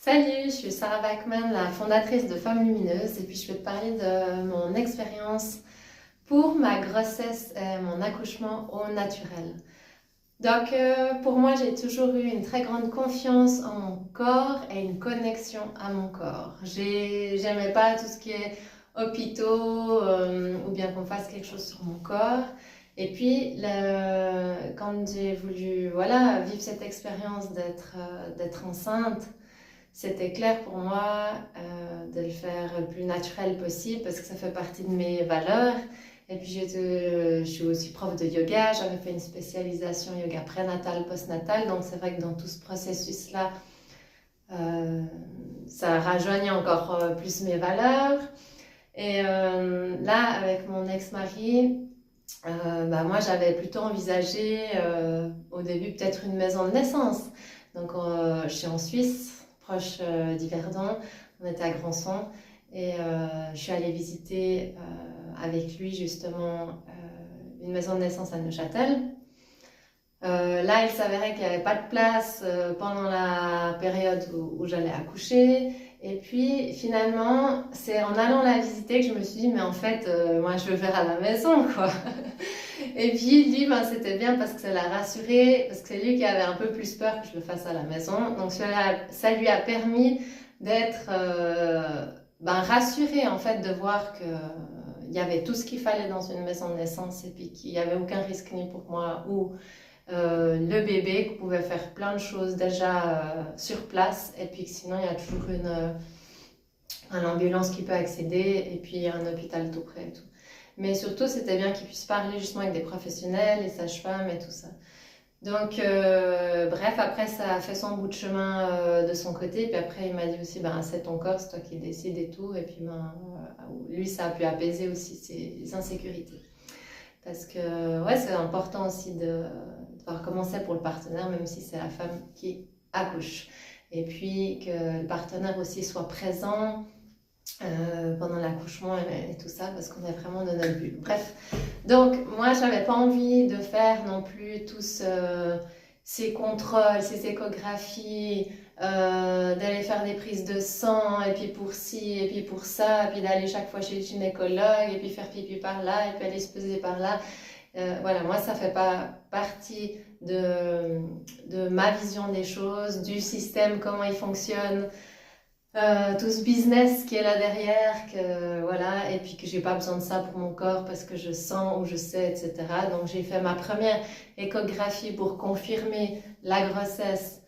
Salut, je suis Sarah Bachman, la fondatrice de Femmes Lumineuses, et puis je vais te parler de mon expérience pour ma grossesse et mon accouchement au naturel. Donc, pour moi, j'ai toujours eu une très grande confiance en mon corps et une connexion à mon corps. J'aimais pas tout ce qui est hôpitaux ou bien qu'on fasse quelque chose sur mon corps. Et puis, quand j'ai voulu vivre cette expérience d'être enceinte, c'était clair pour moi de le faire le plus naturel possible parce que ça fait partie de mes valeurs. Et puis je suis aussi prof de yoga, j'avais fait une spécialisation yoga prénatal, postnatal, donc c'est vrai que dans tout ce processus-là, ça rajeunit encore plus mes valeurs. Et là, avec mon ex-mari, moi j'avais plutôt envisagé au début peut-être une maison de naissance. Donc je suis en Suisse, proche d'Yverdon, on était à Grandson et je suis allée visiter avec lui justement une maison de naissance à Neuchâtel. Là, il s'avérait qu'il n'y avait pas de place pendant la période où j'allais accoucher. Et puis, finalement, c'est en allant la visiter que je me suis dit, mais en fait, moi, je veux faire à la maison, quoi. Et puis, lui, c'était bien parce que ça l'a rassuré, parce que c'est lui qui avait un peu plus peur que je le fasse à la maison. Donc, ça lui a permis d'être rassuré, en fait, de voir que il y avait tout ce qu'il fallait dans une maison de naissance et puis qu'il n'y avait aucun risque ni pour moi ou le bébé, qu'on pouvait faire plein de choses déjà sur place et puis que sinon il y a toujours une ambulance qui peut accéder et puis un hôpital tout près et tout. Mais surtout c'était bien qu'il puisse parler justement avec des professionnels, les sages-femmes et tout ça. Donc bref, après ça a fait son bout de chemin de son côté, puis après il m'a dit aussi c'est ton corps, c'est toi qui décides et tout, et puis lui ça a pu apaiser aussi ses insécurités. Parce que ouais, c'est important aussi de voir comment c'est pour le partenaire, même si c'est la femme qui accouche. Et puis que le partenaire aussi soit présent pendant l'accouchement et tout ça, parce qu'on est vraiment dans notre bulle. Bref, donc moi, j'avais pas envie de faire non plus tous ces contrôles, ces échographies, d'aller faire des prises de sang, et puis pour ci, et puis pour ça, et puis d'aller chaque fois chez le gynécologue, et puis faire pipi par là, et puis aller se peser par là. Voilà, moi, ça fait pas partie de ma vision des choses, du système, comment il fonctionne, tout ce business qui est là derrière, et puis que j'ai pas besoin de ça pour mon corps parce que je sens ou je sais, etc. Donc j'ai fait ma première échographie pour confirmer la grossesse